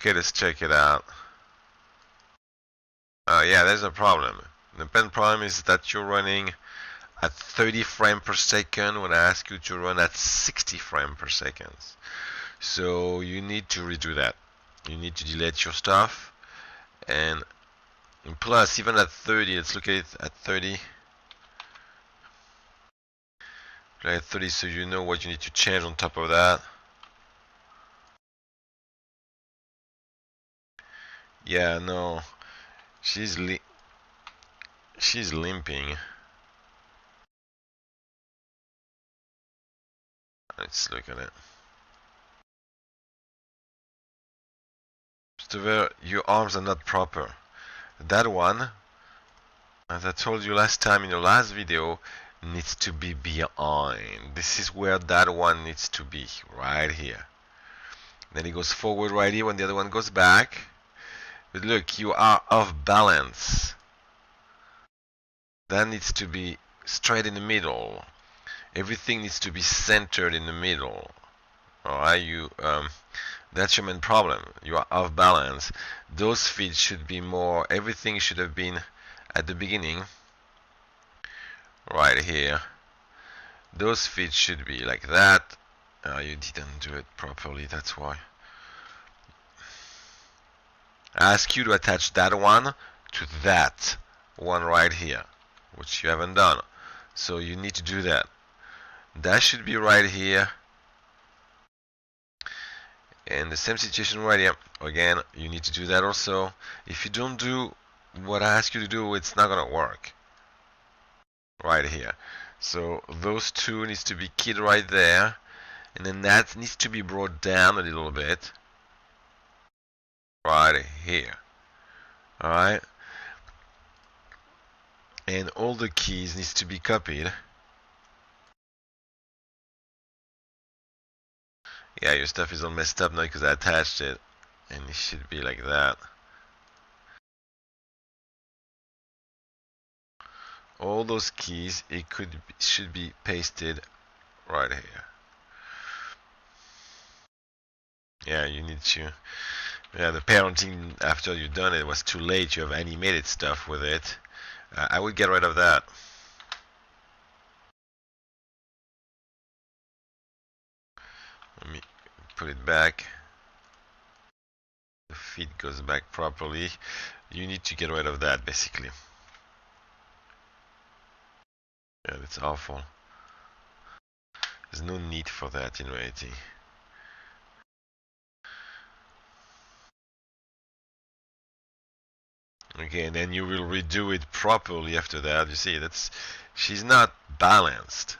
Okay, let's check it out. Yeah, there's a problem. The pen problem is that you're running at 30 frames per second when I ask you to run at 60 frames per second. So you need to redo that. You need to delete your stuff, and plus even at 30, let's look at it at 30. At 30, so you know what you need to change on top of that. Yeah, no, she's limping. Let's look at it. Christopher, your arms are not proper. That one, as I told you last time in your last video, needs to be behind. This is where that one needs to be, right here. Then it goes forward right here when the other one goes back. But look, you are off balance. That needs to be straight in the middle. Everything needs to be centered in the middle. Alright, that's your main problem. You are off balance. Those feet should be more, everything should have been at the beginning. Right here. Those feet should be like that. You didn't do it properly, that's why. I ask you to attach that one to that one right here, which you haven't done. So you need to do that. That should be right here. And the same situation right here. Again, you need to do that also. If you don't do what I ask you to do, it's not gonna work. Right here. So those two needs to be keyed right there. And then that needs to be brought down a little bit. Right here. Alright. And all the keys needs to be copied. Yeah, your stuff is all messed up now because I attached it, and it should be like that. All those keys, should be pasted right here. Yeah, you need to. Yeah, the parenting after you've done it was too late. You have animated stuff with it. I would get rid of that. Let me put it back. The feet goes back properly. You need to get rid of that basically. Yeah, that's awful. There's no need for that in reality. Okay, and then you will redo it properly after that. You see, she's not balanced.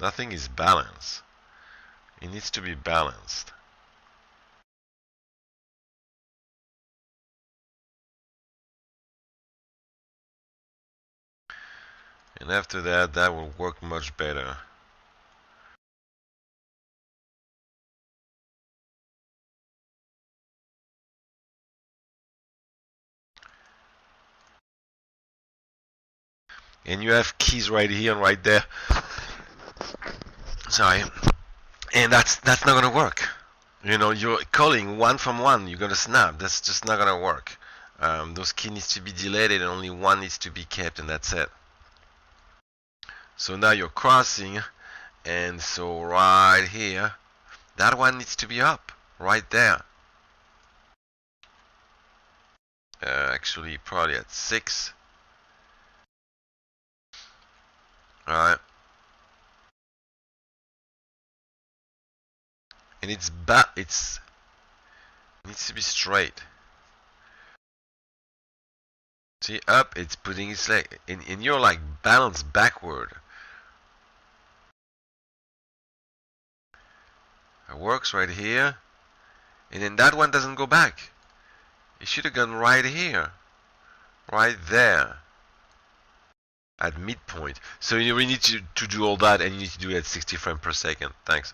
Nothing is balanced. It needs to be balanced. And after that, that will work much better. And you have keys right here and right there. Sorry. And that's not gonna work. You know, you're calling one from one, you're gonna snap. That's just not gonna work. Those keys needs to be deleted and only one needs to be kept, and that's it. So now you're crossing, and so right here, that one needs to be up, right there. Actually, probably at 6. Alright. And it needs to be straight. See, up, it's putting its leg, and you're like balanced backward. It works right here, and then that one doesn't go back. It should have gone right here, right there, at midpoint. So you really need to do all that, and you need to do it at 60 frames per second. Thanks.